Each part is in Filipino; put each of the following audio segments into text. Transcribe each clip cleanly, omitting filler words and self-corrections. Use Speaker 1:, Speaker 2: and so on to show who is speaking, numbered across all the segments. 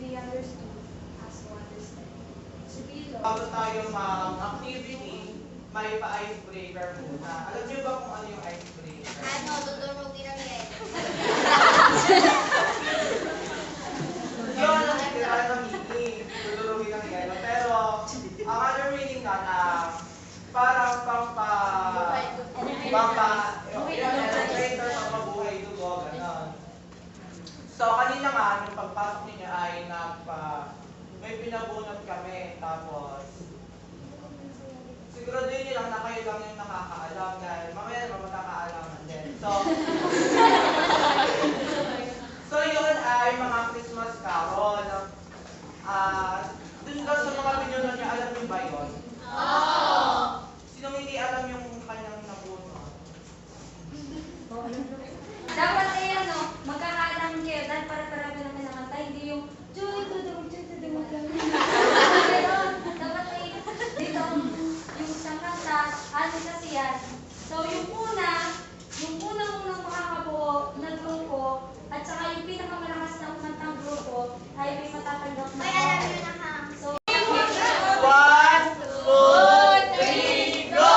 Speaker 1: be understood as to understand. To be
Speaker 2: Bago
Speaker 1: loved.
Speaker 2: tayo mag-activity, may pa-icebreaker muna. Alam niyo ba kung ano yung icebreaker?
Speaker 3: Ano, dudurugin ang yelo.
Speaker 2: Yun ang literal na meaning. Tutulungin ng yelo. Pero, ang other meaning na parang illustrator sa pabuhay dugo, gano'n. So, kanina nga, yung pagpasok niya ay may pinabunot kami, tapos siguraduhin niyo lang na kayo lang yung nakakaalam dahil mamaya naman magkakaalaman din. So yun ay mga Christmas carol. Dun daw sa mga pinuno niya, alam niyo ba yun?
Speaker 3: Oo.
Speaker 2: Sinong hindi alam yung kanyang nabunot?
Speaker 1: Dapat ay magkakaalam kayo dahil para-parami naman nakanta, hindi yung pero dapat ay dito yung isang kanta, ano kasi yan. So yung unang makakabuo na grupo at saka yung pinakamalakas na kumantang grupo ay may matatanggap na.
Speaker 3: May alam nyo na ha.
Speaker 1: So,
Speaker 2: 1, 2, 3, go!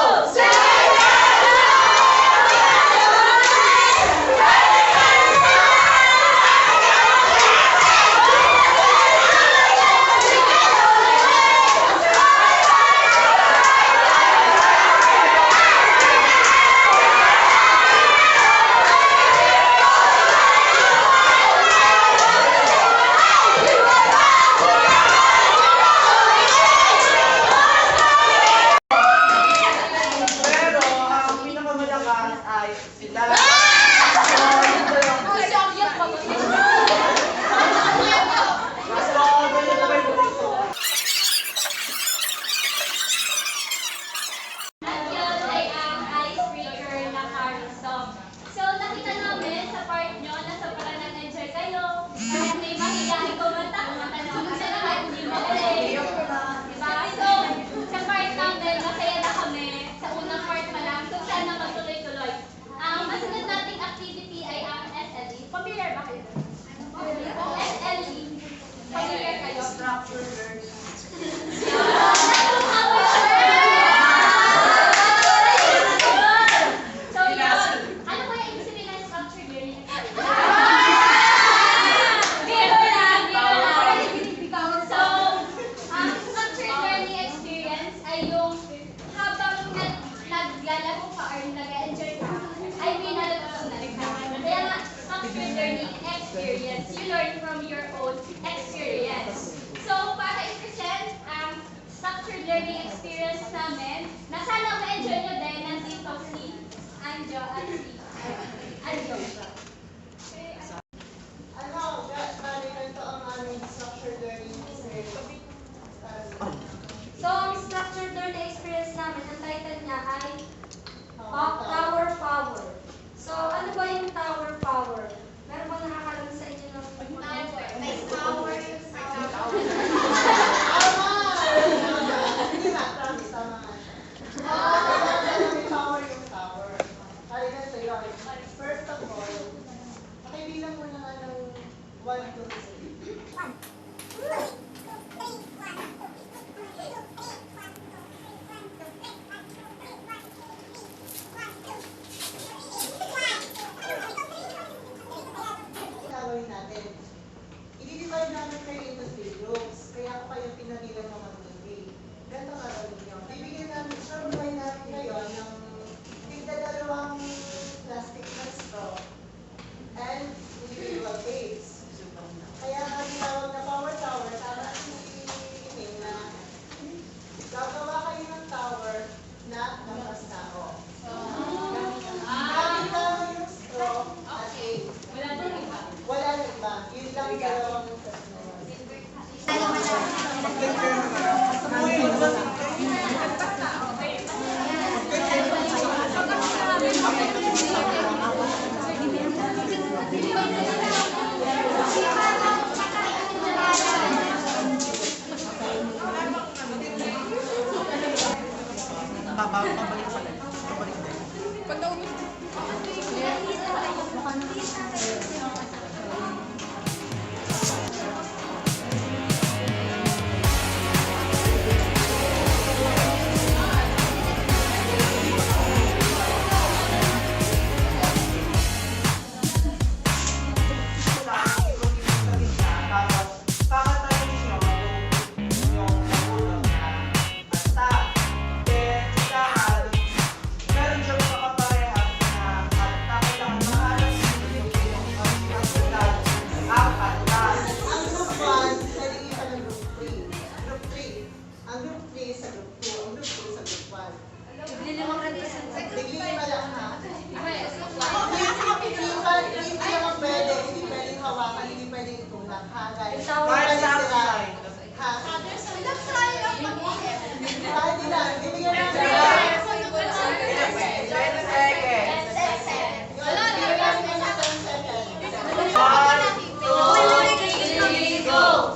Speaker 2: Pero ang pinakamalakas ay sila.
Speaker 3: At yun ay ang icebreaker na Paris song. So, nakita namin sa part nyo na sobrang nag-enjoy kayo. Kahit may mahihayin kumanta, kumanta naman kasi naman, hindi magaling. Diba? So, sa part namin, masaya na kami. Sa unang part pa lang. So, sana magtuloy-tuloy. Ang masunod nating activity ay ang SLE. Familiar ba kayo? SLE. Familiar kayo?
Speaker 2: Structure learning.
Speaker 3: So, yun. Ano kaya ibig sabihin ng structured learning experience? Biro lang. So, ang structured learning experience ay yung habang naglalaro ka or nag-enjoy ka, ay may natutunan ka. Kaya nga, structured learning experience, you learn from your own experience. So, para i-present ang structured learning experience namin, na sana ma-enjoy nyo din, nandito si Anjo at si Anjo.
Speaker 4: Ganito ang aming structured learning experience.
Speaker 1: so ang structured learning experience namin, ang title niya ay Tower Power. So, ano ba yung Tower Power? Meron bang nakakalam sa inyo ng
Speaker 3: Tower. May tower yung tower.
Speaker 4: Hindi nga, promise, tama nga siya. May power yung tower. Halika sa'yo. First of all, pakibilang mo na nga ng 1, 2, 3. Gagawin natin. I-divide namin kayo into 3 groups. Kaya ako kayo pinabilang ng 1, 2, 3. Ganito nga gawin nyo. Bibigyan namin, survey namin kayo ng tigda-dalawang plastic na straw and individual plates.
Speaker 1: tower.
Speaker 2: Kahit sunshine.
Speaker 4: Ha?
Speaker 3: Nag-try lang mag-iip.
Speaker 4: Kahit ilan. Ibigyan mo sa
Speaker 2: 20 seconds.
Speaker 3: Wala na,
Speaker 4: Ibigyan mo sa 10 seconds.
Speaker 2: 1, 2, 3, go!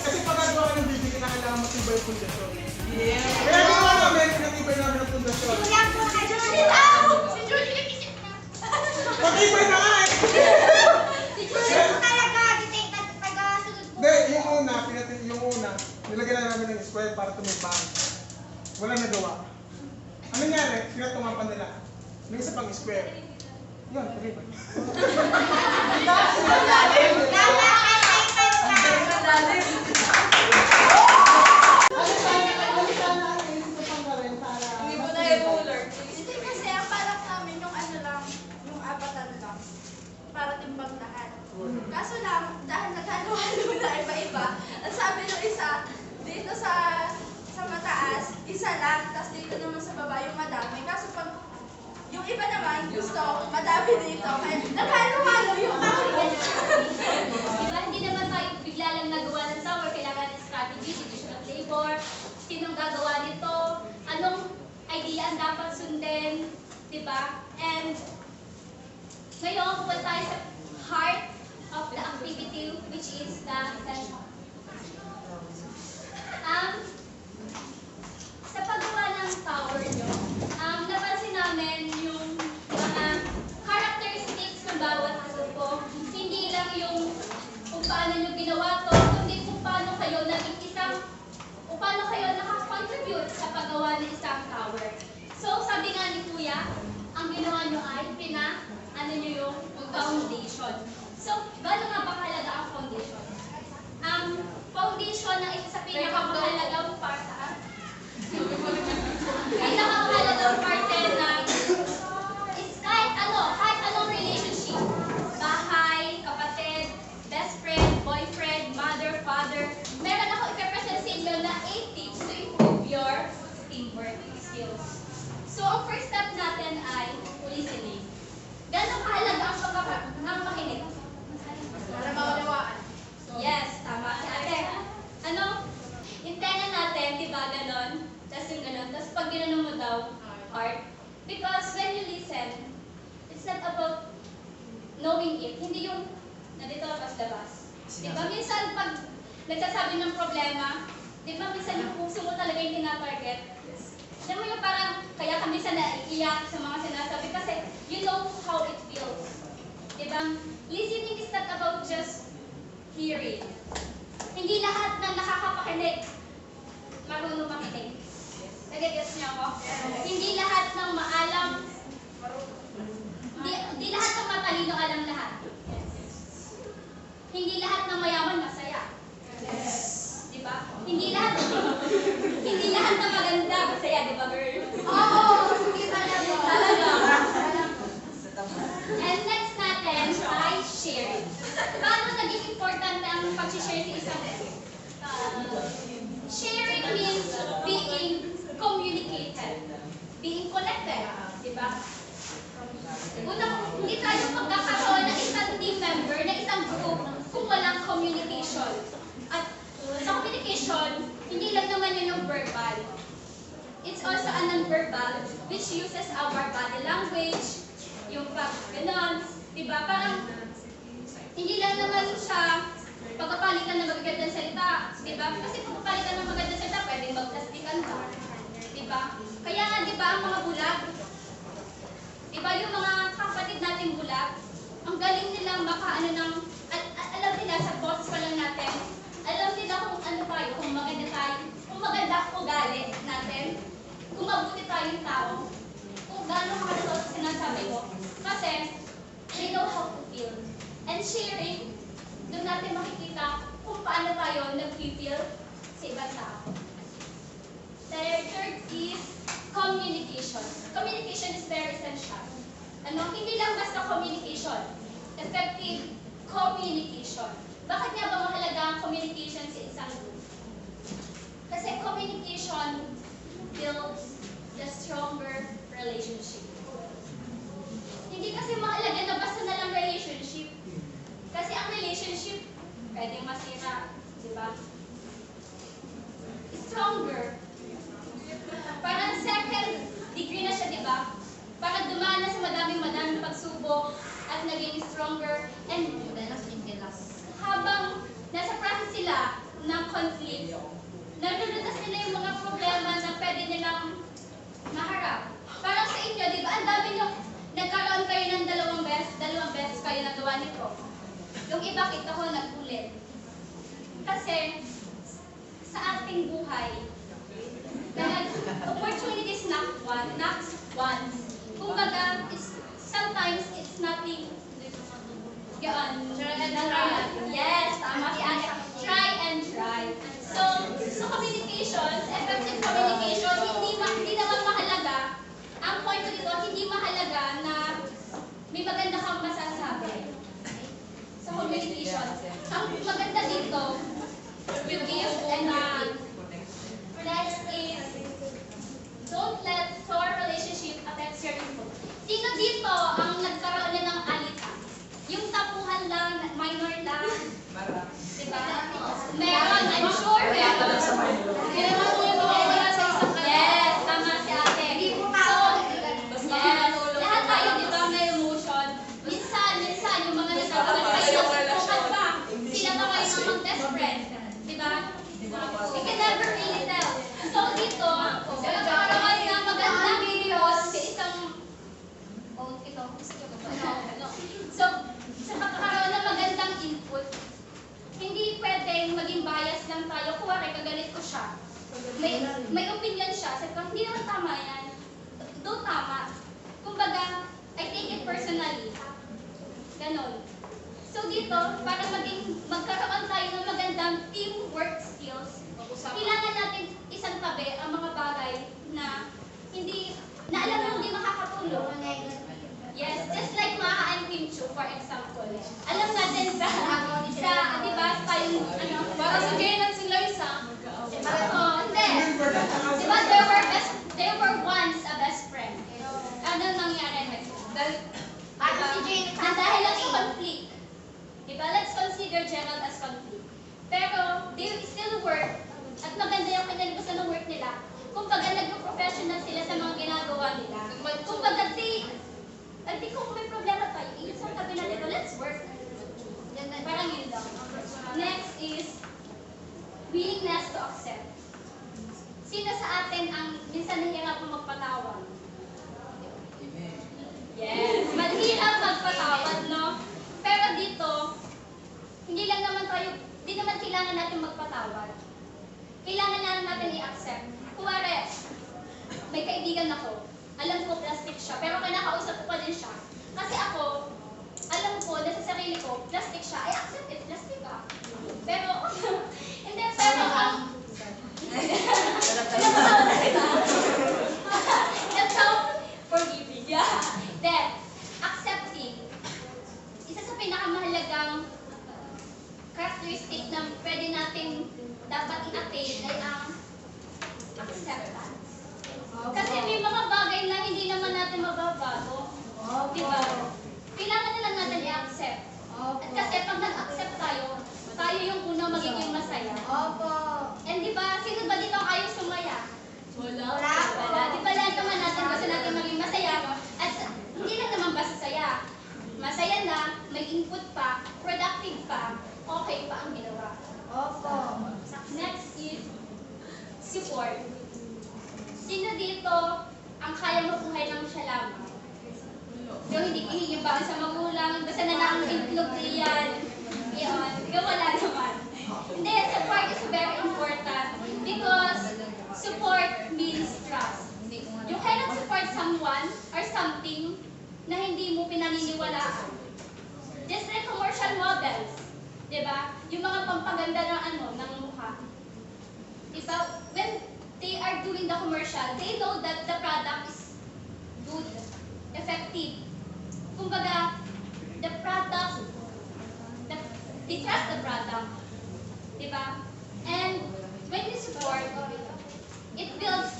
Speaker 5: Kasi pag gagawa ka ng video, kailangan matibay yung pundasyon. Kaya ginawa namin, pinatibay namin ang pundasyon. Matibay na nga eh! Hindi, yung una, nilagyan na namin ng square para tumibay. Wala nagawa. Ano nangyari? Pinatungan pa nila. May isa pang square. Yun, tumibay.
Speaker 4: Ano sana ang naisip ko pang gawin para...
Speaker 3: Hindi kasi ang parang namin yung ano lang, yung apatan lang. Para timbang lahat. Kaso lang, dahil naghalo-halo na iba-iba, ang sabi ng isa, dito sa mataas, isa lang, tapos dito naman sa baba yung madami. Kaso pag yung iba naman gusto, madami dito. Kaya naghalo-halo yung
Speaker 1: Diba, hindi naman tayo bigla lang nagawa ng tower. Kailangan ng strategy, division of labor, sinong gagawa nito, anong idea ang dapat sundin, diba? And ngayon, pupunta tayo sa heart of the activity, which is the session. Sa paggawa ng tower nyo, napansin namin yung mga characteristics ng bawat grupo. Hindi lang yung kung paano nyo ginawa to, kundi kung paano kayo naging isang, o paano kayo nakakontribute sa paggawa ng isang tower. So, sabi nga ni Kuya, ang ginawa nyo ay ano nyo yung foundation. So, gano'n nga ba kahalaga ang foundation? Ang foundation ng isa sa pinakamahalagang parte na is kahit anong relationship. Bahay, kapatid, best friend, boyfriend, mother, father. Meron ako i-represent sa inyo na 8 tips to improve your teamwork skills. So, ang first step natin ay listening. Gano'ng kahalaga ang makinig?
Speaker 3: Para maunawaan.
Speaker 1: Yes, tama si ate. Yung tenga natin, di ba, ganon? Tapos yung ganon. Tapos pag ginanon mo daw, heart. Because when you listen, it's not about knowing it. Hindi yung nandito labas-labas. Di ba, minsan pag nagsasabi ng problema, di ba, minsan yung puso mo talaga yung tinatarget. Alam mo yung parang, kaya ka minsan naiiyak sa mga sinasabi kasi you know how it feels. Di ba? Listening is not about just hearing. Hindi lahat ng nakakapakinig marunong makinig. Nagigets niyo ako? Hindi lahat ng maalam, hindi lahat ng matalino alam lahat. Hindi lahat ng mayaman masaya. Di ba? Hindi lahat ng maganda masaya, di ba, girl?
Speaker 3: Oo, hindi talaga.
Speaker 1: And next natin ay sharing. Paano naging importante ang pag-share sa isang sharing means being communicated, being connected, di ba?
Speaker 3: Unang, hindi tayo magkakaroon ng isang team member, na isang group, kung walang communication. At sa communication, hindi lang naman yun yung verbal. It's also a non-verbal, which uses our body language, yung pag-ganon, diba? Parang, hindi lang naman siya pagpapalitan ng magagandang salita, diba? Kasi pagpapalitan ng magagandang salita, pwedeng magplastikan ka, diba? Kaya nga, diba, ang mga bulag, diba, yung mga kapatid natin bulag, ang galing nilang makaano ng, alam nila sa boses pa lang natin, alam nila kung ano tayo, kung maganda tayo, kung maganda ugali natin, kung mabuti tayong tao, kung gaano makalagot sa sinasabi ko. Kasi, they know how to feel. And sharing, doon natin makikita kung paano tayo nag-feel sa ibang tao. Third is communication. Communication is very essential. Hindi lang basta communication. Effective communication. Bakit nga ba mahalaga ang communication sa isang group? Kasi communication builds the stronger relationship. Hindi kasi mahalaga na basta na lang relationship. Kasi ang relationship, pwedeng masira, di ba? Stronger. Parang second degree na siya, di ba? Parang dumaan na sa madaming pagsubok at naging stronger. And habang nasa process sila ng conflict, nalulutas nila yung mga problema na pwede nilang maharap. Parang sa inyo, di ba? Ang dami nyo, nagkaroon kayo ng dalawang beses kayo nagawa nito. Yung iba kita ko nag-ulit. Kasi sa ating buhay, opportunities not once. Kumbaga, sometimes it's nothing. Try and try. Yes, tama si Ate. Try and try. So communication, effective communication, hindi naman mahalaga. Ang point ko dito, hindi mahalaga na may maganda kang masasabi sa communication. Ang maganda dito, you give and next is, don't let your relationship affect your ego. Sino dito ang nagkaroon na ng alita? Yung tapuhan lang, minor lang. Diba? Meron, I'm sure meron. Meron po yung mga wala sa isang yes, tama si Ate. So, yes, lahat tayo diba may emotion. Minsan, yung mga nagkakaroon kayo ng tutukan ba? Sila ba kayo ng best friend? Diba? You can never really tell. So, dito, nagkakaroon ng magandang videos sa isang So, sa pagkakaroon ng magandang input, hindi pwedeng maging bias lang tayo. Kuwari, kagalit ko siya. May opinion siya. Sabi ko, hindi naman tama yan. Do tama. Kumbaga, I take it personally. Ganon. So dito, para magkaroon tayo ng magandang teamwork skills, kailangan natin isang tabi ang mga bagay na alam mo hindi makakatulong. Yes, just like Maha and Pinchu, for example. Alam natin di ba, tayong, para sa Jane at si Loisa. Hindi. Di ba, they were once a best friend. Ano nangyari? Dahil lang sa conflict. Di ba, let's consider Gerald as conflict. Pero, they still work, at maganda yung kinalibusan ng work nila. Kumbaga, nag-professional sila sa mga ginagawa nila. Kumbaga, kung may problema tayo, isang tabi natin ito, let's work. Parang yun lang. Next is, willingness to accept. Sino sa atin ang minsan nahihirap magpatawad? Yes, mahirap magpatawad, no? Pero dito, hindi naman kailangan natin magpatawad. Kailangan lang natin i-accept. Kuwari, may kaibigan ako, alam ko plastic siya, pero kinakausap ko pa din siya. Kasi ako, alam ko na sa sarili ko, plastic siya, I accept it, plastic ka. Pero, hindi, pero that's how forgiving. Yeah. Then, accepting. Isa sa pinakamahalagang characteristic na pwede natin dapat i-attain ay ang acceptance. Kasi may mga bagay na hindi naman natin mababago. Diba? Kailangan na lang natin i-accept. At kasi pag nag-accept tayo, tayo yung unang magiging masaya. And diba, sino ba dito ang ayaw sumaya? Wala. Di ba lahat naman natin gusto natin maging masaya? At hindi lang naman basta saya. Masaya na, may input pa, productive pa, okay pa ang ginawa. Next is support. Sino dito ang kaya mabuhay ng siya lamang? Yung hindi hihingi ba sa magulang, basta na lang itlog yan. Yun, yung wala naman. Hindi, support is very important because support means trust. You cannot support someone or something na hindi mo pinaniniwalaan. Just like commercial models, di ba? Yung mga pampaganda ng mukha. Diba? When they are doing the commercial, they know that the product is good, effective. Kumbaga, the product, they trust the product. Diba? And when you support, it builds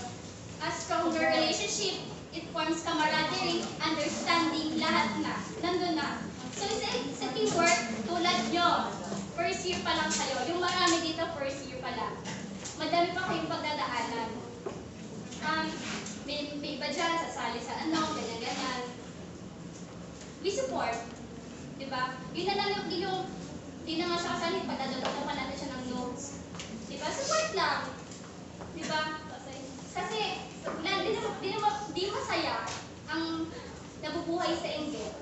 Speaker 3: a stronger relationship. It forms camaraderie, understanding, lahat na. Nandun na. So, sa teamwork, tulad nyo, first year pa lang kayo. Yung marami dito, first year pa lang. Madami pa kayong pagdadaanan. May iba dyan, sasali sa ganyan-ganyan. We support. Diba? Yun na lang yung di na nga siya kasali, pagdadagdagan natin siya ng notes. Diba? Support lang. Diba? Kasi, di masaya ang nabubuhay sa inggit.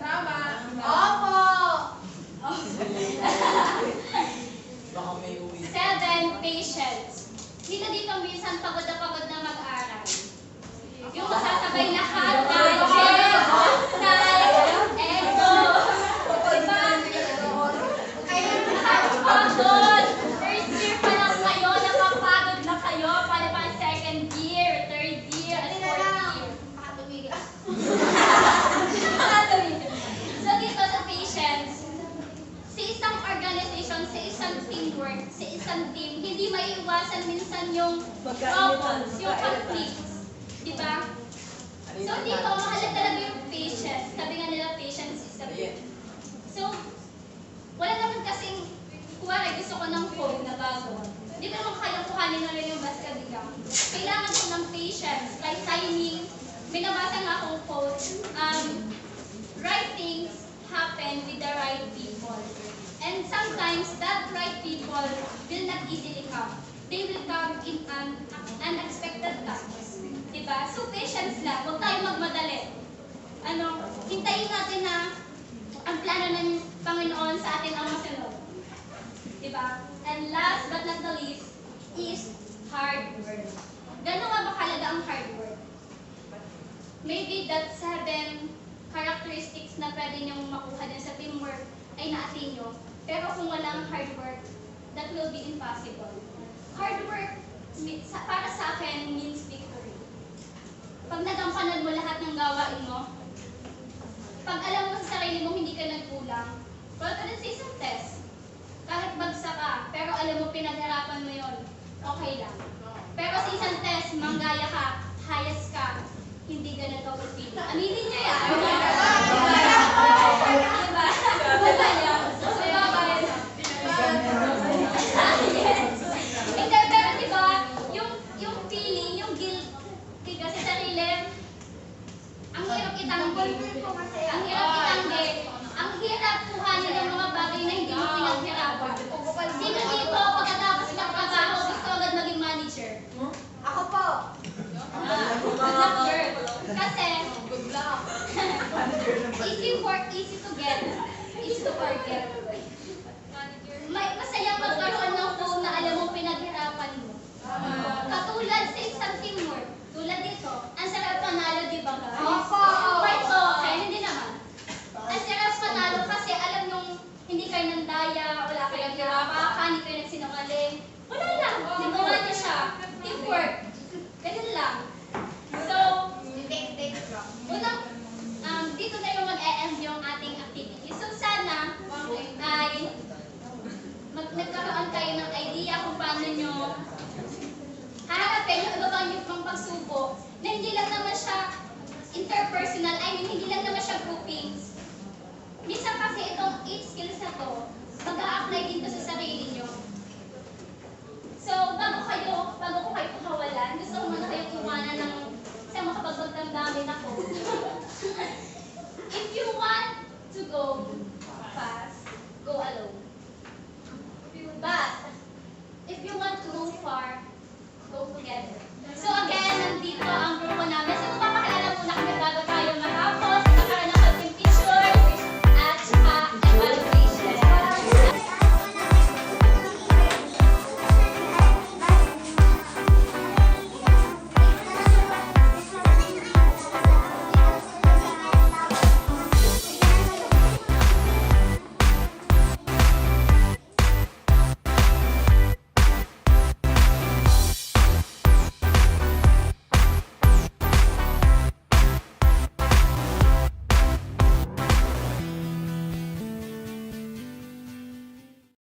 Speaker 3: Tama. Seven, patience. Sino dito minsan pagod na mag-aral? Yung masasabay na hatal, ego. Diba? Pagod. First year pa lang kayo, napapagod na kayo. Para pa second year, third year, at fourth year. So dito sa patience, sa isang organization, sa isang teamwork, sa isang team, hindi maiiwasan minsan yung problems, yung conflicts. Diba? So dito, mahalaga talaga yung patience. Sabi nga nila, patience is the key. So, wala naman kasing, kuwari gusto ko ng phone na bago. Hindi ko naman kaya kuhanin na rin yung basta biglang. Kailangan ko ng patience, like timing. May nabasa nga akong quote, right things happen with the right people. And sometimes that right people will not easily come. They will come in an unexpected times. Diba? So patience lang, huwag tayong magmadali. Hintayin natin na ang plano ng Panginoon sa atin ang masunod. Diba? And last but not the least is hard work. Gano'n nga ba kahalaga ang hard work? Maybe that 7 characteristics na pwede niyong makuha din sa teamwork ay na-attain nyo. Pero kung walang hard work, that will be impossible. Hard work, para sa akin, means victory. Pag nagampanan mo lahat ng gawain mo, pag alam mo sa sarili mo hindi ka nagkulang, well, ito sa isang test. Kahit bagsak ka, pero alam mo pinagharapan mo yon, okay lang. Pero sa isang test, manggaya ka, hayas ka, hindi ganun ka fulfilling. Aminin niyo yan. Diba? Diba yan? Hindi, pero diba, yung feeling, yung guilty ka sa sarili, ang hirap itanggi. Ang hirap itanggi. Ang hirap kuhanin ng mga bagay na hindi mo pinaghirapan. Sino dito, pagkatapos ng trabaho, gusto agad maging manager?
Speaker 1: Ako po.
Speaker 3: Good luck, girl. Kasi, easy work, easy to get, easy to forget. Masayang magkaroon ng phone na alam mong pinaghirapan mo. Katulad sa isang teamwork, tulad dito, ang sarap panalo, di ba guys? Quite okay, hindi naman. Ang sarap panalo kasi alam nung hindi kayo nandaya, wala kayong hirapakan, hindi kayo nagsinungaling. Wala lang, nagawa niya siya. Teamwork. Ganun lang. So, dito na yung mag-e-end yung ating activity. So, sana, interpersonal, I mean, hindi lang naman siya groupings. Minsan kasi itong 8 skills na to, mag-a-apply din to sa sarili nyo. So, bago ko kayo pakawalan, gusto ko